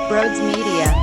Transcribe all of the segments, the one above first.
Brodes Media.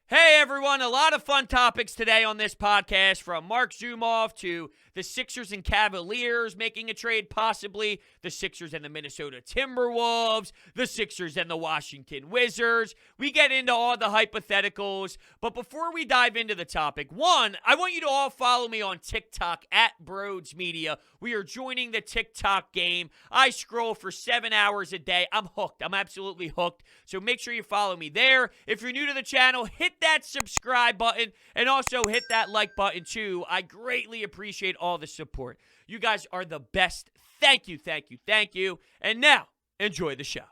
Hey everyone, a lot of fun topics today on this podcast, from Marc Zumoff to the Sixers and Cavaliers making a trade, possibly the Sixers and the Minnesota Timberwolves, the Sixers and the Washington Wizards. We get into all the hypotheticals, but before we dive into the topic, one, I want you to all follow me on TikTok at Brodes Media. We are joining the TikTok game. I scroll for 7 hours a day. I'm hooked. I'm absolutely hooked. So make sure you follow me there. If you're new to the channel, hit that subscribe button and also hit that like button too. I greatly appreciate all the support. You guys are the best. Thank you, thank you, thank you. And now, enjoy the show.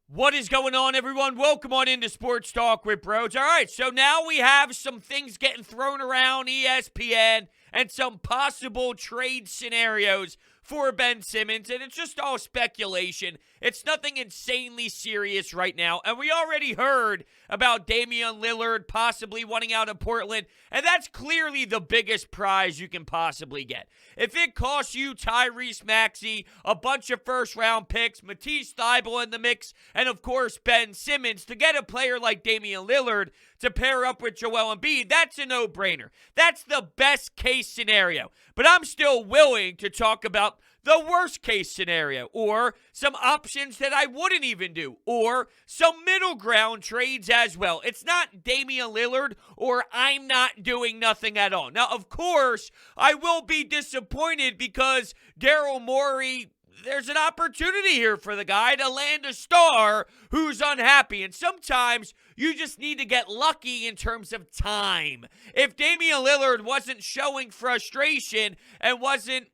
What is going on, everyone? Welcome on into Sports Talk with Brodes. All right, so now we have some things getting thrown around ESPN and some possible trade scenarios for Ben Simmons, and it's just all speculation. It's nothing insanely serious right now, and we already heard about Damian Lillard possibly wanting out of Portland, and that's clearly the biggest prize you can possibly get. If it costs you Tyrese Maxey, a bunch of first-round picks, Matisse Thybulle in the mix, and of course Ben Simmons, to get a player like Damian Lillard to pair up with Joel Embiid, that's a no-brainer. That's the best-case scenario. But I'm still willing to talk about the worst-case scenario, or some options that I wouldn't even do, or some middle ground trades as well. It's not Damian Lillard or I'm not doing nothing at all. Now, of course, I will be disappointed because Daryl Morey, there's an opportunity here for the guy to land a star who's unhappy. And sometimes you just need to get lucky in terms of time. If Damian Lillard wasn't showing frustration and wasn't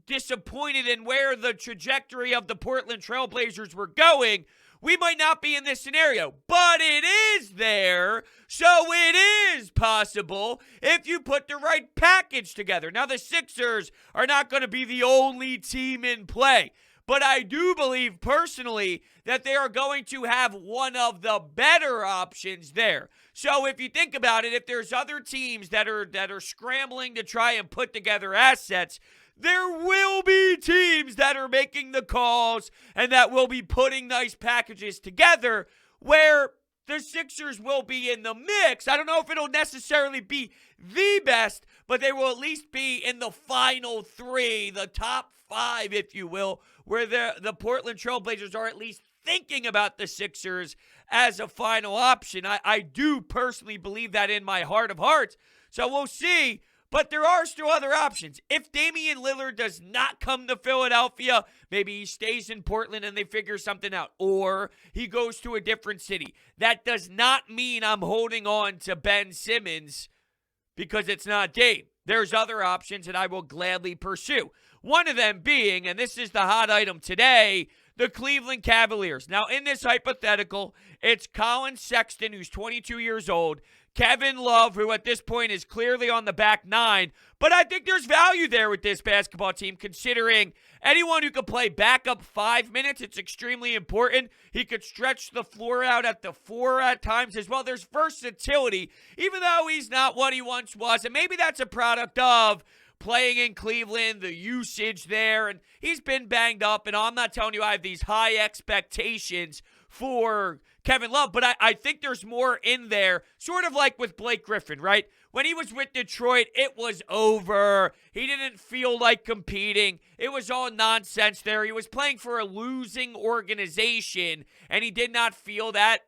disappointed in where the trajectory of the Portland Trail Blazers were going, we might not be in this scenario. But it is there, so it is possible if you put the right package together. Now, the Sixers are not going to be the only team in play, but I do believe personally that they are going to have one of the better options there. So if you think about it, if there's other teams that are scrambling to try and put together assets, there will be teams that are making the calls and that will be putting nice packages together where the Sixers will be in the mix. I don't know if it'll necessarily be the best, but they will at least be in the final three, the top five, if you will, where the Portland Trail Blazers are at least thinking about the Sixers as a final option. I do personally believe that in my heart of hearts. So we'll see. But there are still other options. If Damian Lillard does not come to Philadelphia, maybe he stays in Portland and they figure something out, or he goes to a different city. That does not mean I'm holding on to Ben Simmons because it's not Dame. There's other options that I will gladly pursue. One of them being, and this is the hot item today, the Cleveland Cavaliers. Now, in this hypothetical, it's Collin Sexton, who's 22 years old, Kevin Love, who at this point is clearly on the back nine, but I think there's value there with this basketball team, considering anyone who could play backup 5 minutes, it's extremely important. He could stretch the floor out at the four at times as well. There's versatility, even though he's not what he once was, and maybe that's a product of playing in Cleveland, the usage there, and he's been banged up, and I'm not telling you I have these high expectations for Kevin Love, but I think there's more in there, sort of like with Blake Griffin, right? When he was with Detroit, it was over. He didn't feel like competing. It was all nonsense there. He was playing for a losing organization, and he did not feel that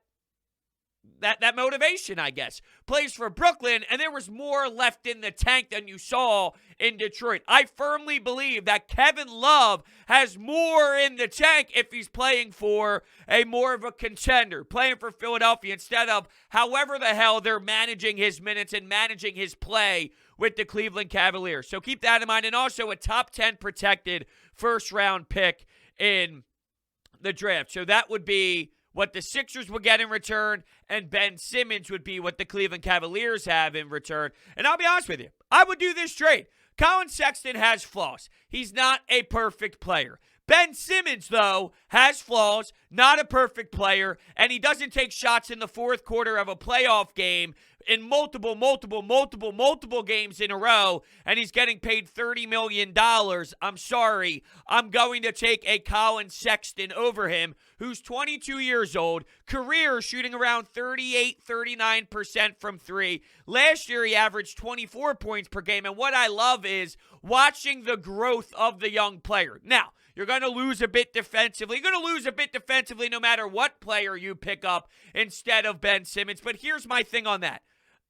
motivation, I guess. Plays for Brooklyn, and there was more left in the tank than you saw in Detroit. I firmly believe that Kevin Love has more in the tank if he's playing for a more of a contender, playing for Philadelphia instead of however the hell they're managing his minutes and managing his play with the Cleveland Cavaliers. So keep that in mind. And also a top 10 protected first-round pick in the draft. So that would be what the Sixers would get in return, and Ben Simmons would be what the Cleveland Cavaliers have in return. And I'll be honest with you, I would do this trade. Collin Sexton has flaws. He's not a perfect player. Ben Simmons, though, has flaws, not a perfect player, and he doesn't take shots in the fourth quarter of a playoff game in multiple games in a row, and he's getting paid $30 million. I'm sorry. I'm going to take a Collin Sexton over him, who's 22 years old, career shooting around 39% from three. Last year, he averaged 24 points per game, and what I love is watching the growth of the young player. Now, you're going to lose a bit defensively. You're going to lose a bit defensively no matter what player you pick up instead of Ben Simmons, but here's my thing on that.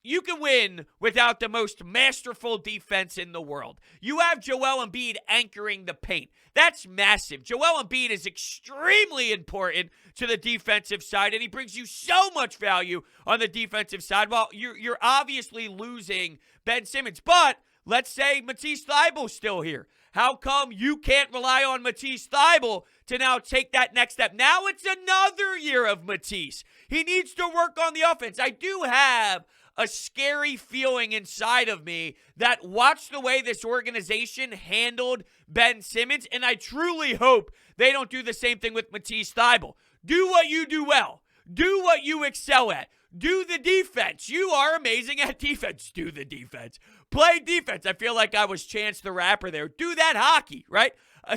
You can win without the most masterful defense in the world. You have Joel Embiid anchoring the paint. That's massive. Joel Embiid is extremely important to the defensive side, and he brings you so much value on the defensive side. Well, you're obviously losing Ben Simmons, but let's say Matisse Thybulle's still here. How come you can't rely on Matisse Thybulle to now take that next step? Now it's another year of Matisse. He needs to work on the offense. I do have a scary feeling inside of me that watch the way this organization handled Ben Simmons, and I truly hope they don't do the same thing with Matisse Thybulle. Do what you do well. Do what you excel at. Do the defense. You are amazing at defense. Do the defense. Play defense. I feel like I was Chance the Rapper there. Do that hockey, right?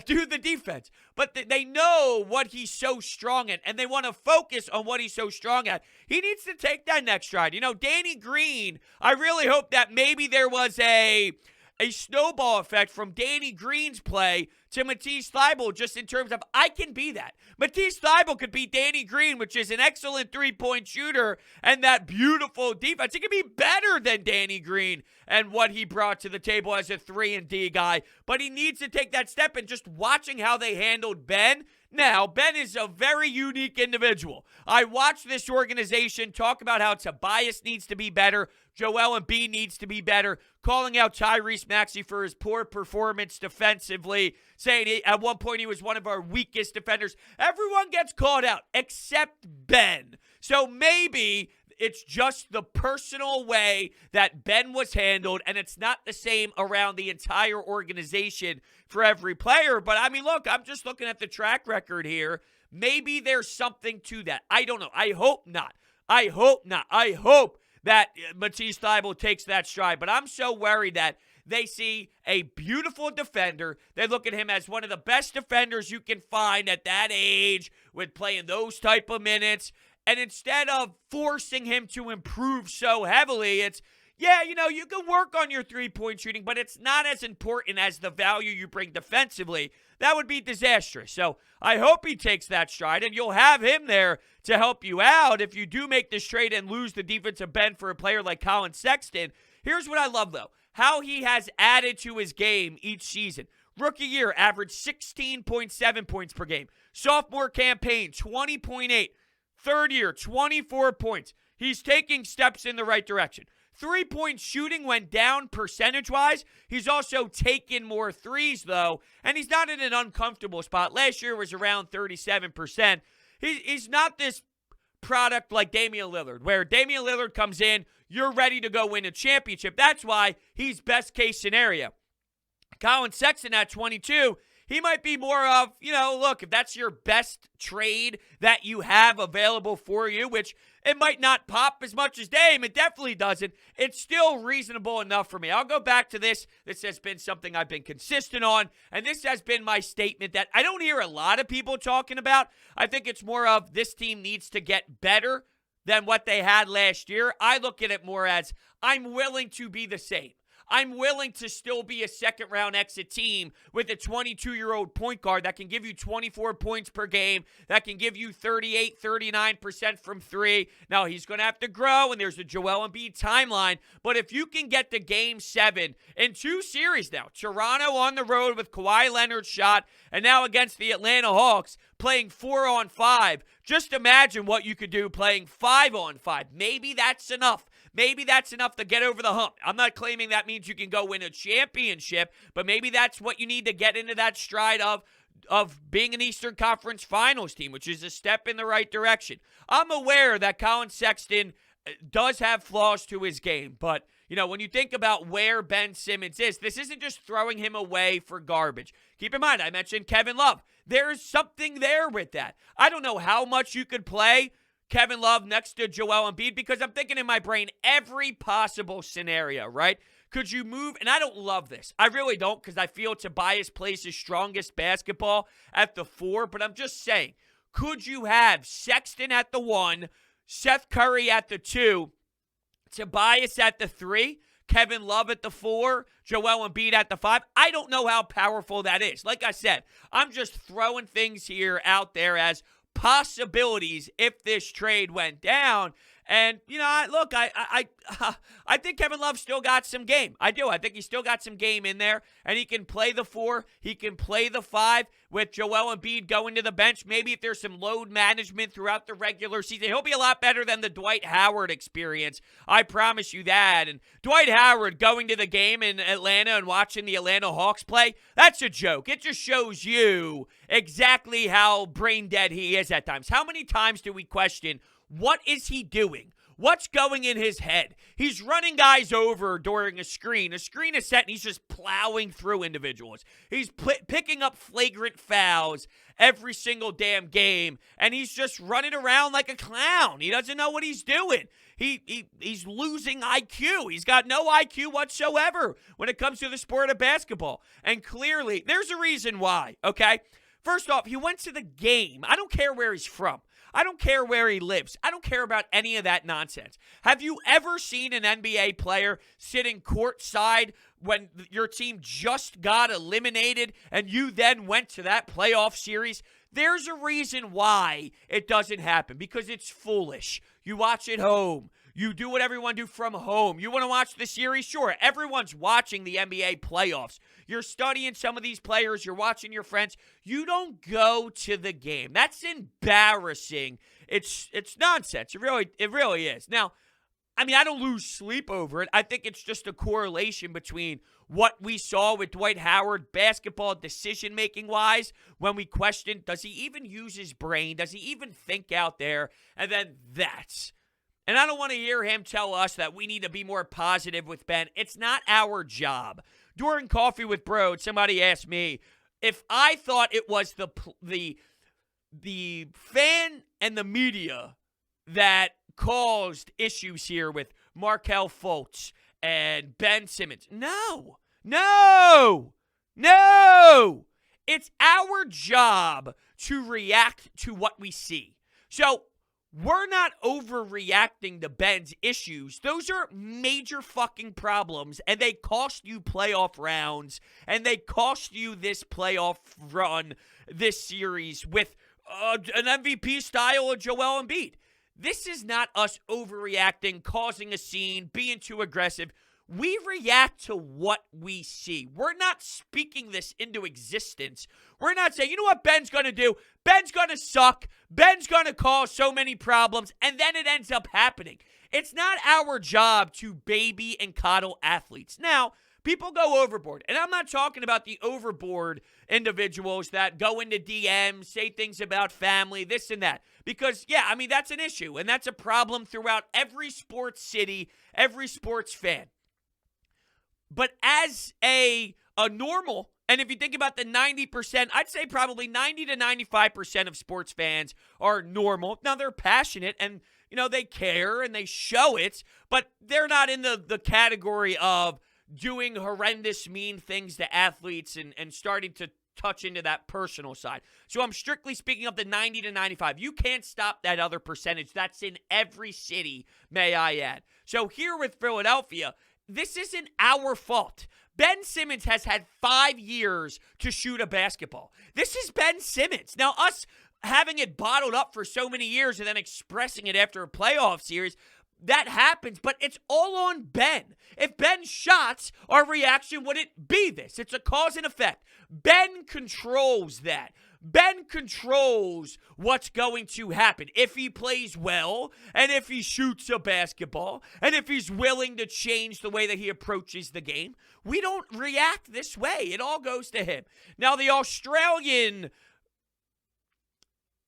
Do the defense. But they know what he's so strong at, and they want to focus on what he's so strong at. He needs to take that next stride. You know, Danny Green, I really hope that maybe there was a snowball effect from Danny Green's play to Matisse Thybulle, just in terms of, I can be that. Matisse Thybulle could be Danny Green, which is an excellent three-point shooter and that beautiful defense. He could be better than Danny Green and what he brought to the table as a 3-and-D guy. But he needs to take that step, and just watching how they handled Ben. Now, Ben is a very unique individual. I watched this organization talk about how Tobias needs to be better, Joel Embiid needs to be better, calling out Tyrese Maxey for his poor performance defensively, saying at one point he was one of our weakest defenders. Everyone gets called out except Ben. So maybe it's just the personal way that Ben was handled, and it's not the same around the entire organization for every player. But, I mean, look, I'm just looking at the track record here. Maybe there's something to that. I don't know. I hope not. I hope that Matisse Thybulle takes that stride. But I'm so worried that they see a beautiful defender. They look at him as one of the best defenders you can find at that age with playing those type of minutes. And instead of forcing him to improve so heavily, it's, yeah, you know, you can work on your three-point shooting, but it's not as important as the value you bring defensively. That would be disastrous. So I hope he takes that stride, and you'll have him there to help you out if you do make this trade and lose the defensive bend for a player like Collin Sexton. Here's what I love, though, how he has added to his game each season. Rookie year, averaged 16.7 points per game. Sophomore campaign, 20.8. Third year, 24 points. He's taking steps in the right direction. Three-point shooting went down percentage-wise. He's also taken more threes, though, and he's not in an uncomfortable spot. Last year was around 37%. He's not this product like Damian Lillard, where Damian Lillard comes in, you're ready to go win a championship. That's why he's best-case scenario. Collin Sexton at 22, he might be more of, you know, look, if that's your best trade that you have available for you, which it might not pop as much as Dame, it definitely doesn't, it's still reasonable enough for me. I'll go back to this. This has been something I've been consistent on, and this has been my statement that I don't hear a lot of people talking about. I think it's more of this team needs to get better than what they had last year. I look at it more as I'm willing to be the same. I'm willing to still be a second-round exit team with a 22-year-old point guard that can give you 24 points per game, that can give you 38, 39% from three. Now, he's going to have to grow, and there's the Joel Embiid timeline. But if you can get to Game 7 in 2 series now, Toronto on the road with Kawhi Leonard's shot, and now against the Atlanta Hawks, playing 4-on-5, just imagine what you could do playing 5-on-5. Maybe that's enough. Maybe that's enough to get over the hump. I'm not claiming that means you can go win a championship, but maybe that's what you need to get into that stride of being an Eastern Conference Finals team, which is a step in the right direction. I'm aware that Collin Sexton does have flaws to his game, but you know, when you think about where Ben Simmons is, this isn't just throwing him away for garbage. Keep in mind, I mentioned Kevin Love. There's something there with that. I don't know how much you could play Kevin Love next to Joel Embiid? Because I'm thinking in my brain every possible scenario, right? Could you move? And I don't love this. I really don't, because I feel Tobias plays his strongest basketball at the 4. But I'm just saying, could you have Sexton at the 1, Seth Curry at the 2, Tobias at the 3, Kevin Love at the 4, Joel Embiid at the 5? I don't know how powerful that is. Like I said, I'm just throwing things here out there as possibilities if this trade went down. And, look, I think Kevin Love still got some game. I do. I think he's still got some game in there, and he can play the 4. He can play the 5 with Joel Embiid going to the bench. Maybe if there's some load management throughout the regular season, he'll be a lot better than the Dwight Howard experience. I promise you that. And Dwight Howard going to the game in Atlanta and watching the Atlanta Hawks play, that's a joke. It just shows you exactly how brain dead he is at times. How many times do we question, what is he doing? What's going in his head? He's running guys over during a screen. A screen is set, and he's just plowing through individuals. He's picking up flagrant fouls every single damn game, and he's just running around like a clown. He doesn't know what he's doing. He's losing IQ. He's got no IQ whatsoever when it comes to the sport of basketball. And clearly, there's a reason why, okay? First off, he went to the game. I don't care where he's from. I don't care where he lives. I don't care about any of that nonsense. Have you ever seen an NBA player sitting courtside when your team just got eliminated and you then went to that playoff series? There's a reason why it doesn't happen, because it's foolish. You watch at home. You do what everyone do from home. You want to watch the series? Sure. Everyone's watching the NBA playoffs. You're studying some of these players. You're watching your friends. You don't go to the game. That's embarrassing. It's nonsense. It really is. Now, I don't lose sleep over it. I think it's just a correlation between what we saw with Dwight Howard basketball decision-making wise when we questioned, does he even use his brain? Does he even think out there? And then that's. And I don't want to hear him tell us that we need to be more positive with Ben. It's not our job. During Coffee with Brodes, somebody asked me if I thought it was the fan and the media that caused issues here with Markelle Fultz and Ben Simmons. No. It's our job to react to what we see. So, we're not overreacting to Ben's issues. Those are major fucking problems, and they cost you playoff rounds, and they cost you this playoff run, this series, with an MVP style of Joel Embiid. This is not us overreacting, causing a scene, being too aggressive. We react to what we see. We're not speaking this into existence. We're not saying, you know what Ben's going to do? Ben's going to suck. Ben's going to cause so many problems, and then it ends up happening. It's not our job to baby and coddle athletes. Now, people go overboard, and I'm not talking about the overboard individuals that go into DMs, say things about family, this and that. Because, that's an issue, and that's a problem throughout every sports city, every sports fan. But as a normal, and if you think about the 90%, I'd say probably 90 to 95% of sports fans are normal. Now, they're passionate and, they care and they show it, but they're not in the category of doing horrendous, mean things to athletes and starting to touch into that personal side. So I'm strictly speaking of the 90 to 95. You can't stop that other percentage. That's in every city, may I add. So here with Philadelphia, this isn't our fault. Ben Simmons has had 5 years to shoot a basketball. This is Ben Simmons. Now, us having it bottled up for so many years and then expressing it after a playoff series, that happens, but it's all on Ben. If Ben shots, our reaction wouldn't be this. It's a cause and effect. Ben controls that. Ben controls what's going to happen. If he plays well, and if he shoots a basketball, and if he's willing to change the way that he approaches the game, we don't react this way. It all goes to him. Now, the Australian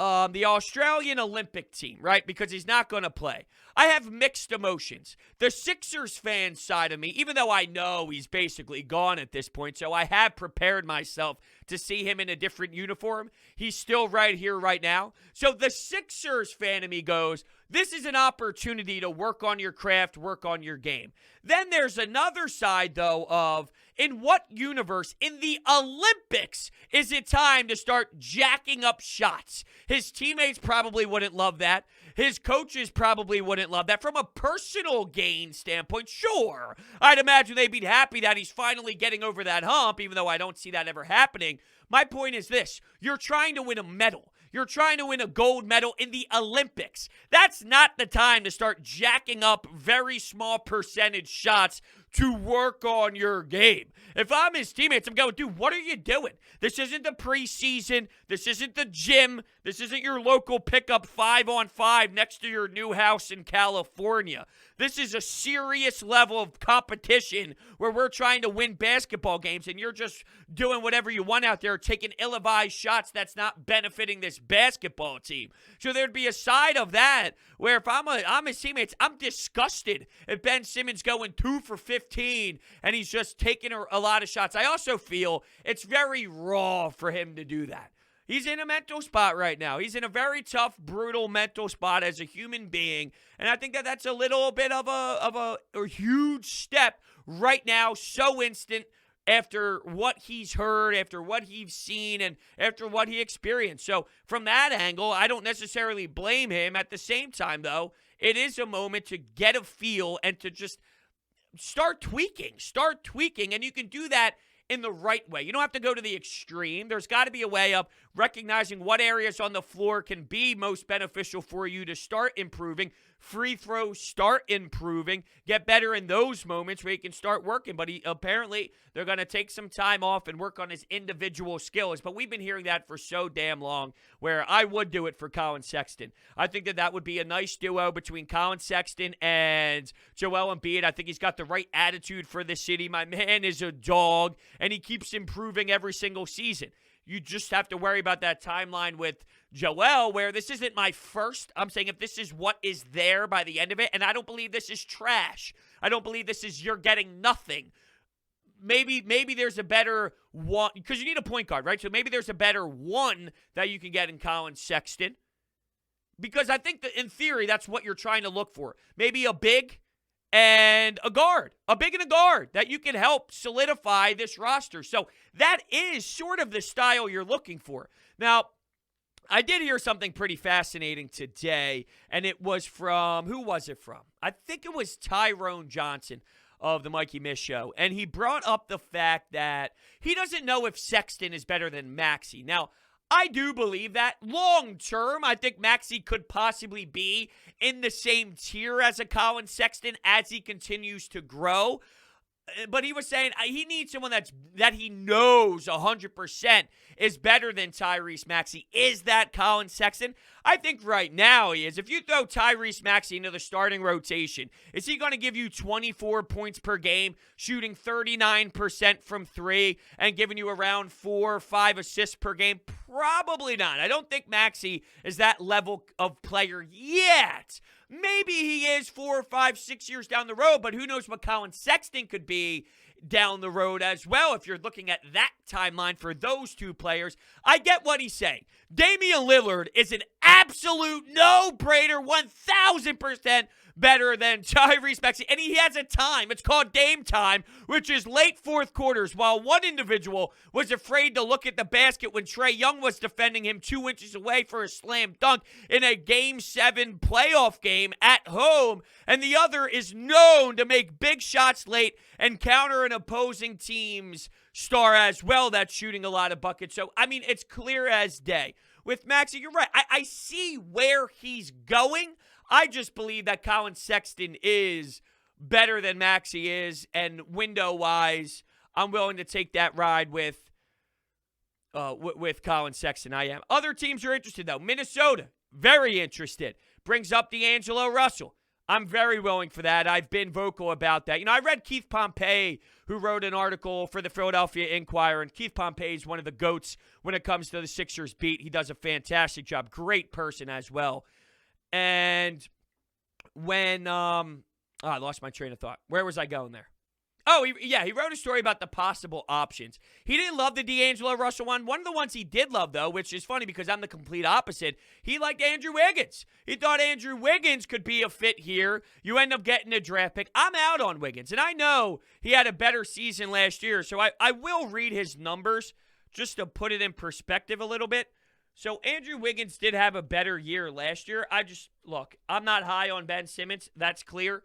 Olympic team, right? Because he's not going to play. I have mixed emotions. The Sixers fan side of me, even though I know he's basically gone at this point, so I have prepared myself to see him in a different uniform. He's still right here, right now. So the Sixers fan of me goes, this is an opportunity to work on your craft, work on your game. Then there's another side, though, of in what universe, in the Olympics, is it time to start jacking up shots? His teammates probably wouldn't love that. His coaches probably wouldn't love that. From a personal gain standpoint, sure. I'd imagine they'd be happy that he's finally getting over that hump, even though I don't see that ever happening. My point is this. You're trying to win a medal. You're trying to win a gold medal in the Olympics. That's not the time to start jacking up very small percentage shots to work on your game. If I'm his teammates, I'm going, dude, what are you doing? This isn't the preseason. This isn't the gym. This isn't your local pickup 5-on-5 next to your new house in California. This is a serious level of competition where we're trying to win basketball games, and you're just doing whatever you want out there, taking ill-advised shots that's not benefiting this basketball team. So there'd be a side of that where if I'm his teammates, I'm disgusted if Ben Simmons going 2 for 15 and he's just taking a lot of shots. I also feel it's very raw for him to do that. He's in a mental spot right now. He's in a very tough, brutal mental spot as a human being. And I think that that's a little bit of a huge step right now, so instant after what he's heard, after what he's seen, and after what he experienced. So from that angle, I don't necessarily blame him. At the same time, though, it is a moment to get a feel and to just start tweaking. And you can do that in the right way. You don't have to go to the extreme. There's got to be a way of recognizing what areas on the floor can be most beneficial for you to start improving. Free throws, start improving. Get better in those moments where you can start working. But apparently they're going to take some time off and work on his individual skills. But we've been hearing that for so damn long, where I would do it for Collin Sexton. I think that would be a nice duo between Collin Sexton and Joel Embiid. I think he's got the right attitude for the city. My man is a dog, and he keeps improving every single season. You just have to worry about that timeline with Joel, where this isn't my first. I'm saying if this is what is there by the end of it, and I don't believe this is trash. I don't believe this is you're getting nothing. Maybe there's a better one, because you need a point guard, right? So maybe there's a better one that you can get in Collin Sexton. Because I think that in theory, that's what you're trying to look for. Maybe a big and a guard, a big and a guard that you can help solidify this roster. So that is sort of the style you're looking for. Now, I did hear something pretty fascinating today, and it was from, who was it from? I think it was Tyrone Johnson of the Mikey Miss Show, and he brought up the fact that he doesn't know if Sexton is better than Maxey. Now, I do believe that. Long term, I think Maxey could possibly be in the same tier as a Collin Sexton as he continues to grow. But he was saying he needs someone that he knows 100% is better than Tyrese Maxey. Is that Collin Sexton? I think right now he is. If you throw Tyrese Maxey into the starting rotation, is he going to give you 24 points per game, shooting 39% from three, and giving you around 4 or 5 assists per game? Probably not. I don't think Maxey is that level of player yet. Maybe he is 4 or 5, 6 years down the road, but who knows what Collin Sexton could be down the road as well if you're looking at that timeline for those two players. I get what he's saying. Damian Lillard is an absolute no-brainer, 1,000% better than Tyrese Maxey. And he has a time. It's called Dame time, which is late fourth quarters, while one individual was afraid to look at the basket when Trae Young was defending him 2 inches away for a slam dunk in a Game 7 playoff game at home, and the other is known to make big shots late and counter an opposing team's star as well that's shooting a lot of buckets. So, I mean, it's clear as day. With Maxey, you're right. I see where he's going. I just believe that Collin Sexton is better than Maxey is, and window-wise, I'm willing to take that ride with Collin Sexton. I am. Other teams are interested, though. Minnesota, very interested. Brings up D'Angelo Russell. I'm very willing for that. I've been vocal about that. You know, I read Keith Pompey, who wrote an article for the Philadelphia Inquirer, and Keith Pompey is one of the GOATs when it comes to the Sixers beat. He does a fantastic job. Great person as well. And when I lost my train of thought. Where was I going there? Oh, he wrote a story about the possible options. He didn't love the D'Angelo Russell one. One of the ones he did love, though, which is funny because I'm the complete opposite, he liked Andrew Wiggins. He thought Andrew Wiggins could be a fit here. You end up getting a draft pick. I'm out on Wiggins, and I know he had a better season last year, so I will read his numbers just to put it in perspective a little bit. So Andrew Wiggins did have a better year last year. Look, I'm not high on Ben Simmons. That's clear.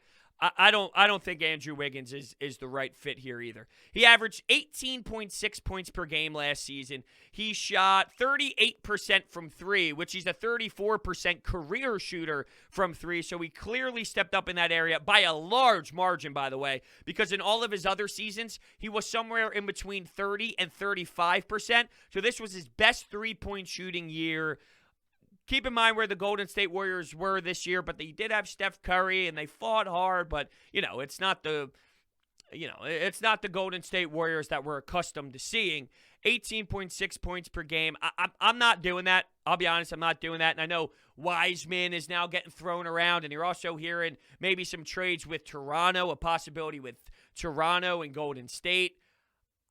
I don't think Andrew Wiggins is the right fit here either. He averaged 18.6 points per game last season. He shot 38% from three, which he's a 34% career shooter from three. So he clearly stepped up in that area by a large margin, by the way, because in all of his other seasons, he was somewhere in between 30 and 35%. So this was his best three-point shooting year. Keep in mind where the Golden State Warriors were this year, but they did have Steph Curry, and they fought hard. But it's not the Golden State Warriors that we're accustomed to seeing. 18.6 points per game. I'm not doing that. I'll be honest, I'm not doing that. And I know Wiseman is now getting thrown around, and you're also hearing maybe some trades with Toronto, a possibility with Toronto and Golden State.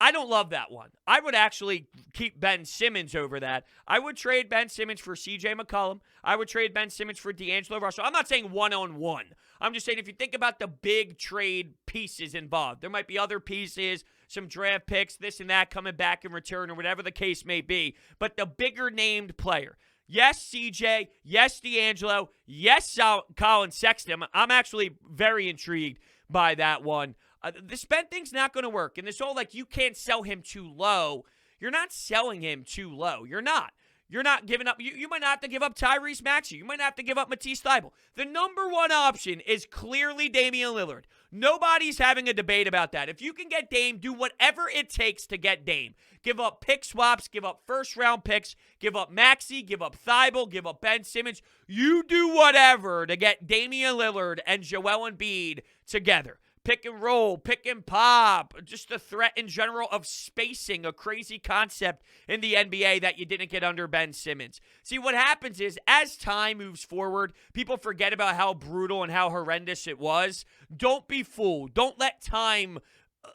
I don't love that one. I would actually keep Ben Simmons over that. I would trade Ben Simmons for C.J. McCollum. I would trade Ben Simmons for D'Angelo Russell. I'm not saying one-on-one. I'm just saying if you think about the big trade pieces involved, there might be other pieces, some draft picks, this and that coming back in return or whatever the case may be. But the bigger named player, yes, CJ, yes, D'Angelo, yes, Collin Sexton. I'm actually very intrigued by that one. This Ben thing's not going to work. And this whole, you can't sell him too low. You're not selling him too low. You're not. You're not giving up. You might not have to give up Tyrese Maxey. You might not have to give up Matisse Thybulle. The number one option is clearly Damian Lillard. Nobody's having a debate about that. If you can get Dame, do whatever it takes to get Dame. Give up pick swaps, give up first-round picks, give up Maxey, give up Thybulle, give up Ben Simmons. You do whatever to get Damian Lillard and Joel Embiid together. Pick and roll, pick and pop, just the threat in general of spacing, a crazy concept in the NBA that you didn't get under Ben Simmons. See, what happens is as time moves forward, people forget about how brutal and how horrendous it was. Don't be fooled. Don't let time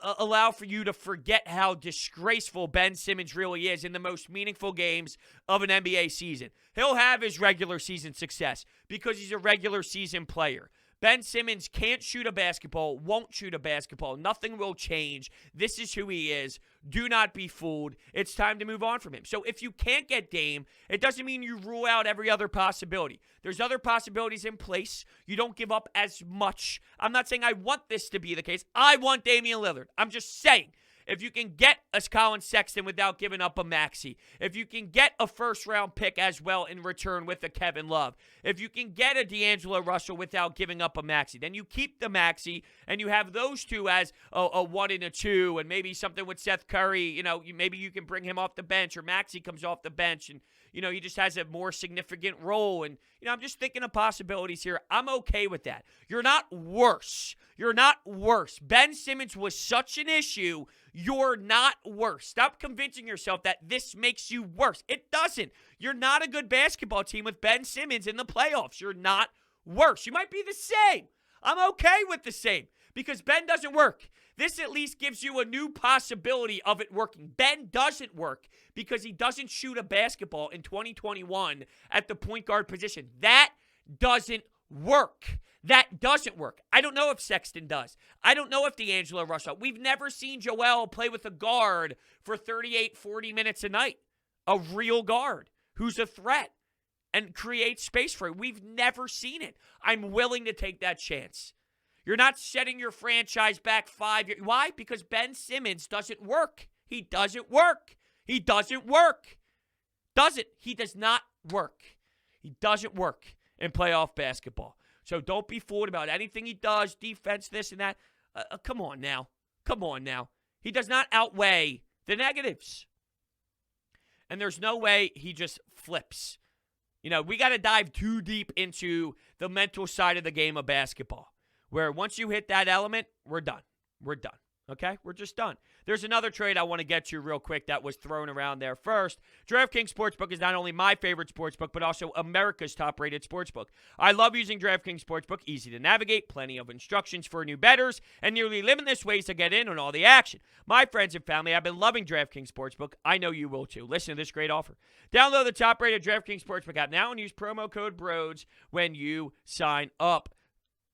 allow for you to forget how disgraceful Ben Simmons really is in the most meaningful games of an NBA season. He'll have his regular season success because he's a regular season player. Ben Simmons can't shoot a basketball, won't shoot a basketball. Nothing will change. This is who he is. Do not be fooled. It's time to move on from him. So if you can't get Dame, it doesn't mean you rule out every other possibility. There's other possibilities in place. You don't give up as much. I'm not saying I want this to be the case. I want Damian Lillard. I'm just saying, if you can get a Collin Sexton without giving up a Maxey, if you can get a first-round pick as well in return with a Kevin Love, if you can get a D'Angelo Russell without giving up a Maxey, then you keep the Maxey and you have those two as a 1 and a 2, and maybe something with Seth Curry. Maybe you can bring him off the bench, or Maxey comes off the bench and he just has a more significant role. And, I'm just thinking of possibilities here. I'm okay with that. You're not worse. You're not worse. Ben Simmons was such an issue. You're not worse. Stop convincing yourself that this makes you worse. It doesn't. You're not a good basketball team with Ben Simmons in the playoffs. You're not worse. You might be the same. I'm okay with the same because Ben doesn't work. This at least gives you a new possibility of it working. Ben doesn't work because he doesn't shoot a basketball in 2021 at the point guard position. That doesn't work. That doesn't work. I don't know if Sexton does. I don't know if D'Angelo Russell. We've never seen Joel play with a guard for 38, 40 minutes a night. A real guard who's a threat and creates space for it. We've never seen it. I'm willing to take that chance. You're not setting your franchise back 5 years. Why? Because Ben Simmons doesn't work. He doesn't work. He doesn't work. He does not work. He doesn't work in playoff basketball. So don't be fooled about anything he does, defense, this and that. Come on now. Come on now. He does not outweigh the negatives. And there's no way he just flips. We got to dive too deep into the mental side of the game of basketball, where once you hit that element, we're done. We're done. Okay, we're just done. There's another trade I want to get to real quick that was thrown around there first. DraftKings Sportsbook is not only my favorite sportsbook, but also America's top-rated sportsbook. I love using DraftKings Sportsbook. Easy to navigate, plenty of instructions for new bettors, and nearly limitless ways to get in on all the action. My friends and family have been loving DraftKings Sportsbook. I know you will too. Listen to this great offer. Download the top-rated DraftKings Sportsbook app now and use promo code Brodes when you sign up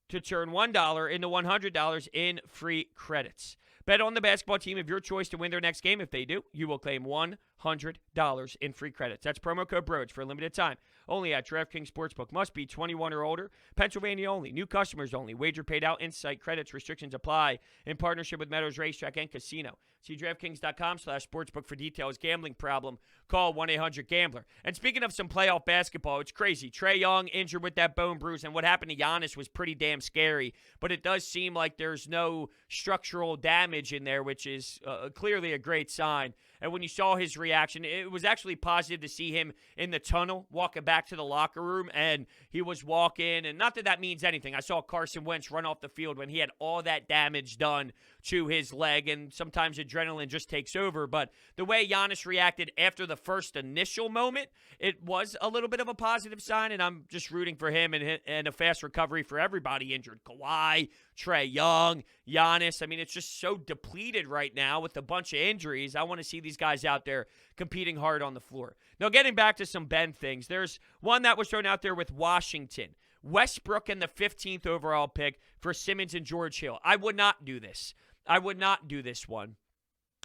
to turn $1 into $100 in free credits. Bet on the basketball team of your choice to win their next game. If they do, you will claim $100 in free credits. That's promo code Brodes for a limited time. Only at DraftKings Sportsbook. Must be 21 or older. Pennsylvania only. New customers only. Wager paid out. In-site credits. Restrictions apply. In partnership with Meadows Racetrack and Casino. See DraftKings.com/sportsbook for details. Gambling problem? Call 1-800-GAMBLER. And speaking of some playoff basketball, it's crazy. Trae Young injured with that bone bruise, and what happened to Giannis was pretty damn scary. But it does seem like there's no structural damage in there, which is clearly a great sign. And when you saw his reaction, it was actually positive to see him in the tunnel walking back to the locker room, and he was walking. And not that that means anything. I saw Carson Wentz run off the field when he had all that damage done to his leg, and sometimes adrenaline just takes over. But the way Giannis reacted after the first initial moment, it was a little bit of a positive sign, and I'm just rooting for him and a fast recovery for everybody injured. Kawhi, Trae Young, Giannis. I mean, it's just so depleted right now with a bunch of injuries. I want to see these guys out there competing hard on the floor. Now, getting back to some Ben things, there's one that was thrown out there with Washington. Westbrook and the 15th overall pick for Simmons and George Hill. I would not do this. I would not do this one.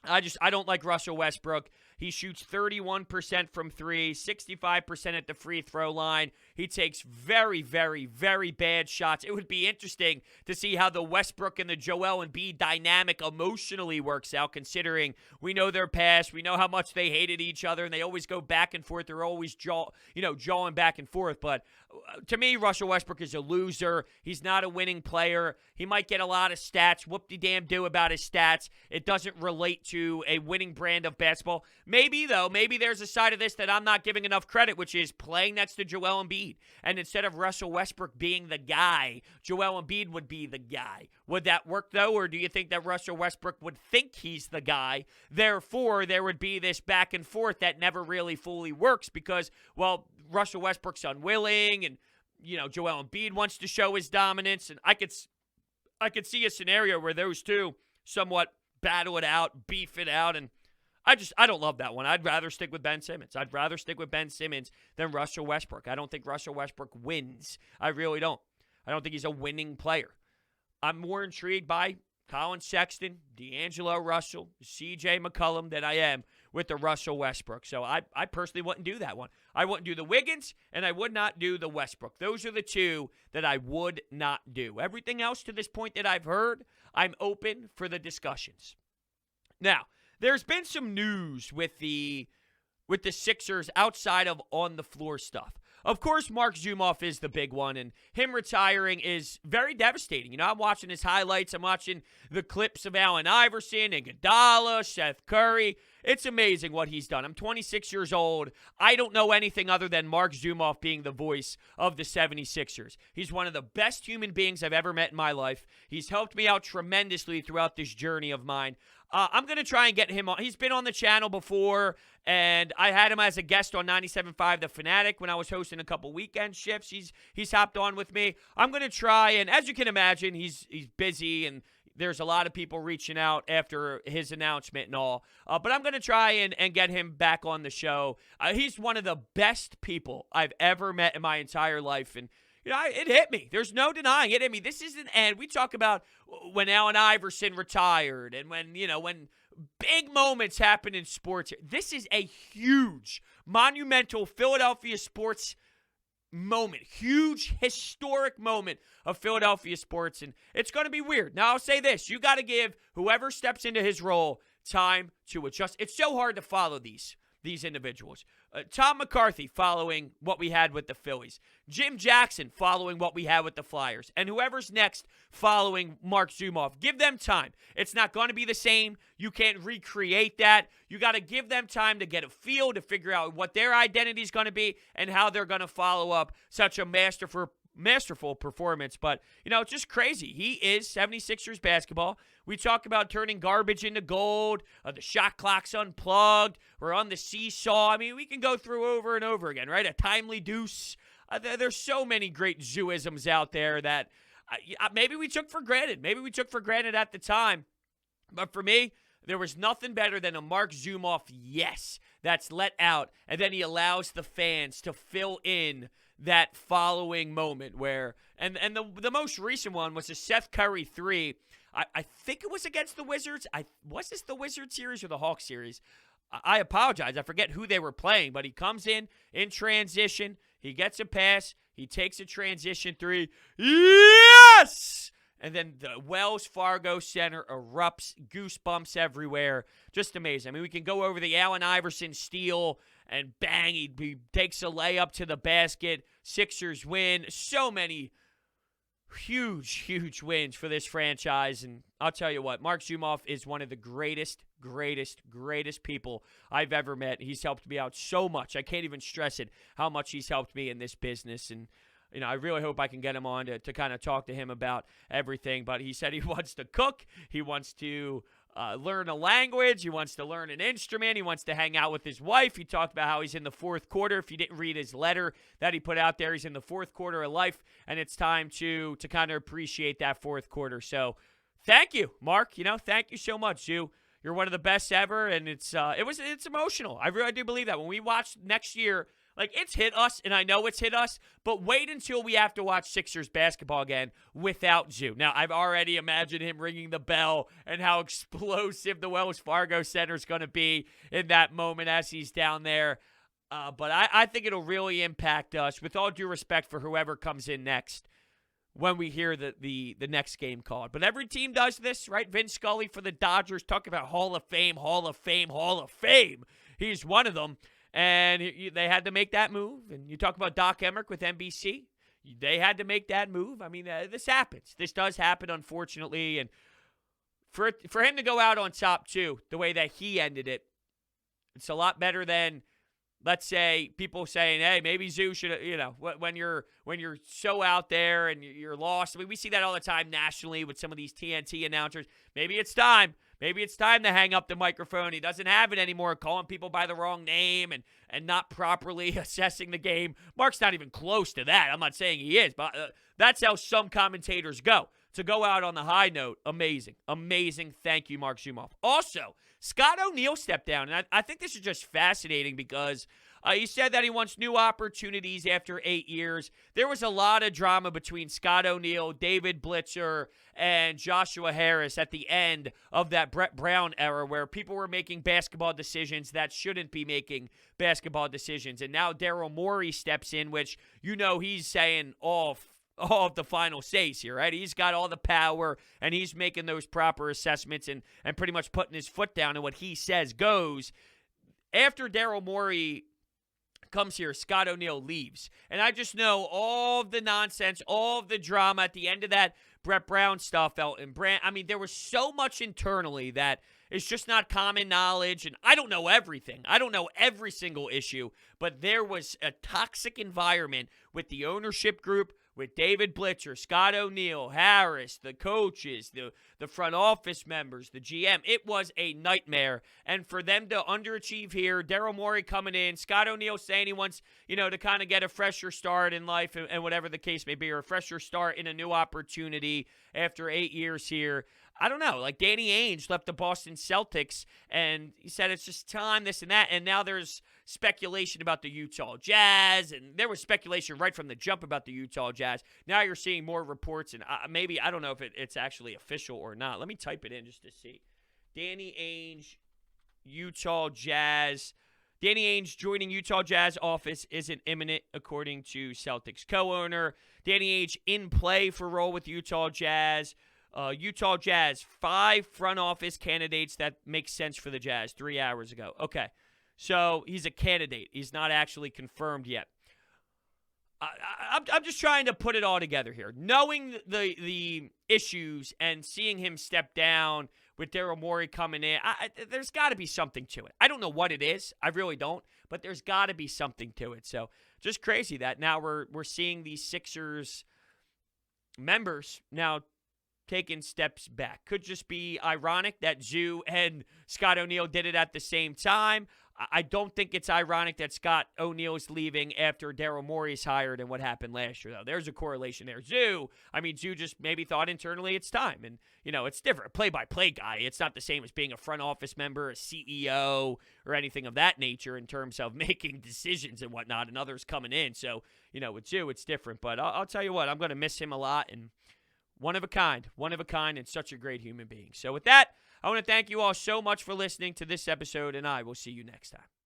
I don't like Russell Westbrook. He shoots 31% from three, 65% at the free throw line. He takes very, very, very bad shots. It would be interesting to see how the Westbrook and the Joel Embiid dynamic emotionally works out, considering we know their past. We know how much they hated each other, and they always go back and forth. They're always jawing back and forth. But to me, Russell Westbrook is a loser. He's not a winning player. He might get a lot of stats. Whoop-de-damn-do about his stats. It doesn't relate to a winning brand of basketball. Maybe there's a side of this that I'm not giving enough credit, which is playing next to Joel Embiid. And instead of Russell Westbrook being the guy, Joel Embiid would be the guy. Would that work, though? Or do you think that Russell Westbrook would think he's the guy? Therefore, there would be this back and forth that never really fully works because, well, Russell Westbrook's unwilling and, Joel Embiid wants to show his dominance. And I could see a scenario where those two somewhat battle it out, beef it out, and I don't love that one. I'd rather stick with Ben Simmons. I'd rather stick with Ben Simmons than Russell Westbrook. I don't think Russell Westbrook wins. I really don't. I don't think he's a winning player. I'm more intrigued by Collin Sexton, D'Angelo Russell, C.J. McCollum than I am with the Russell Westbrook. So I personally wouldn't do that one. I wouldn't do the Wiggins, and I would not do the Westbrook. Those are the two that I would not do. Everything else to this point that I've heard, I'm open for the discussions. Now, there's been some news with the Sixers outside of on-the-floor stuff. Of course, Marc Zumoff is the big one, and him retiring is very devastating. I'm watching his highlights. I'm watching the clips of Allen Iverson, Iguodala, Seth Curry. It's amazing what he's done. I'm 26 years old. I don't know anything other than Marc Zumoff being the voice of the 76ers. He's one of the best human beings I've ever met in my life. He's helped me out tremendously throughout this journey of mine. I'm going to try and get him on. He's been on the channel before, and I had him as a guest on 97.5 The Fanatic when I was hosting a couple weekend shifts. He's hopped on with me. I'm going to try, and as you can imagine, he's busy, and there's a lot of people reaching out after his announcement and all. But I'm going to try and get him back on the show. He's one of the best people I've ever met in my entire life, and it hit me. There's no denying it hit me. This isn't, and we talk about when Allen Iverson retired and when big moments happen in sports. This is a huge, monumental Philadelphia sports moment. Huge, historic moment of Philadelphia sports, and it's going to be weird. Now, I'll say this. You got to give whoever steps into his role time to adjust. It's so hard to follow these individuals. Tom McCarthy following what we had with the Phillies. Jim Jackson following what we had with the Flyers. And whoever's next following Marc Zumoff. Give them time. It's not going to be the same. You can't recreate that. You got to give them time to get a feel, to figure out what their identity is going to be and how they're going to follow up such a masterful performance. But, it's just crazy. He is 76ers basketball. We talk about turning garbage into gold, the shot clock's unplugged, we're on the seesaw. I mean, we can go through over and over again, right? A timely deuce. There's so many great Zooisms out there that maybe we took for granted. Maybe we took for granted at the time. But for me, there was nothing better than a Marc Zumoff yes that's let out, and then he allows the fans to fill in that following moment where, and the most recent one was a Seth Curry 3. I think it was against the Wizards. Was this the Wizards series or the Hawks series? I apologize. I forget who they were playing, but he comes in transition. He gets a pass. He takes a transition 3. Yes! And then the Wells Fargo Center erupts, goosebumps everywhere. Just amazing. I mean, we can go over the Allen Iverson steal, and bang, he takes a layup to the basket. Sixers win. So many huge wins for this franchise. And I'll tell you what, Marc Zumoff is one of the greatest people I've ever met. He's helped me out so much. I can't even stress it, how much he's helped me in this business. And I really hope I can get him on to kind of talk to him about everything. But he said he wants to cook. He wants to learn a language. He wants to learn an instrument. He wants to hang out with his wife. He talked about how he's in the fourth quarter. If you didn't read his letter that he put out there, he's in the fourth quarter of life, and it's time to kind of appreciate that fourth quarter. So thank you, Mark. Thank you so much. You're one of the best ever, and it's emotional. I really do believe that. When we watch next year, it's hit us, and I know it's hit us, but wait until we have to watch Sixers basketball again without Zoo. Now, I've already imagined him ringing the bell and how explosive the Wells Fargo Center is going to be in that moment as he's down there. But I think it'll really impact us, with all due respect for whoever comes in next, when we hear the next game called. But every team does this, right? Vince Scully for the Dodgers, talking about Hall of Fame. He's one of them. And they had to make that move. And you talk about Doc Emmerich with NBC. They had to make that move. I mean, this happens. This does happen, unfortunately. And for him to go out on top, too, the way that he ended it, it's a lot better than, let's say, people saying, hey, maybe Zoo should, when you're so out there and you're lost. I mean, we see that all the time nationally with some of these TNT announcers. Maybe it's time. Maybe it's time to hang up the microphone. He doesn't have it anymore, calling people by the wrong name and not properly assessing the game. Mark's not even close to that. I'm not saying he is, but that's how some commentators go. To go out on the high note, amazing. Amazing. Thank you, Marc Zumoff. Also, Scott O'Neal stepped down, and I think this is just fascinating because he said that he wants new opportunities after 8 years. There was a lot of drama between Scott O'Neal, David Blitzer, and Joshua Harris at the end of that Brett Brown era, where people were making basketball decisions that shouldn't be making basketball decisions. And now Daryl Morey steps in, which, he's saying all of the final says here, right? He's got all the power, and he's making those proper assessments and pretty much putting his foot down, and what he says goes. After Daryl Morey comes here, Scott O'Neal leaves. And I just know all of the nonsense, all of the drama at the end of that Brett Brown stuff, Elton Brand. I mean, there was so much internally that is just not common knowledge, and I don't know everything. I don't know every single issue, but there was a toxic environment with the ownership group, with David Blitzer, Scott O'Neal, Harris, the coaches, the front office members, the GM. It was a nightmare. And for them to underachieve here, Daryl Morey coming in, Scott O'Neal saying he wants, to kind of get a fresher start in life and whatever the case may be, or a fresher start in a new opportunity after 8 years here. I don't know. Like Danny Ainge left the Boston Celtics, and he said it's just time, this and that. And now there's speculation about the Utah Jazz, and there was speculation right from the jump about the Utah Jazz. Now you're seeing more reports, and maybe, I don't know if it's actually official or not. Let me type it in just to see. Danny Ainge, Utah Jazz. Danny Ainge joining Utah Jazz office isn't imminent, according to Celtics co-owner. Danny Ainge in play for role with Utah Jazz. Utah Jazz, 5 front office candidates that make sense for the Jazz 3 hours ago. Okay, so he's a candidate. He's not actually confirmed yet. I'm just trying to put it all together here. Knowing the issues and seeing him step down with Daryl Morey coming in. There's got to be something to it. I don't know what it is. I really don't. But there's got to be something to it. So just crazy that now we're seeing these Sixers members now taking steps back. Could just be ironic that Zoo and Scott O'Neal did it at the same time. I don't think it's ironic that Scott O'Neal's leaving after Daryl Morey's hired and what happened last year, though. There's a correlation there. Zoo just maybe thought internally it's time. And, it's different. A play-by-play guy, it's not the same as being a front office member, a CEO, or anything of that nature in terms of making decisions and whatnot and others coming in. So, with Zoo, it's different. But I'll tell you what, I'm going to miss him a lot. And one of a kind, and such a great human being. So with that, I want to thank you all so much for listening to this episode, and I will see you next time.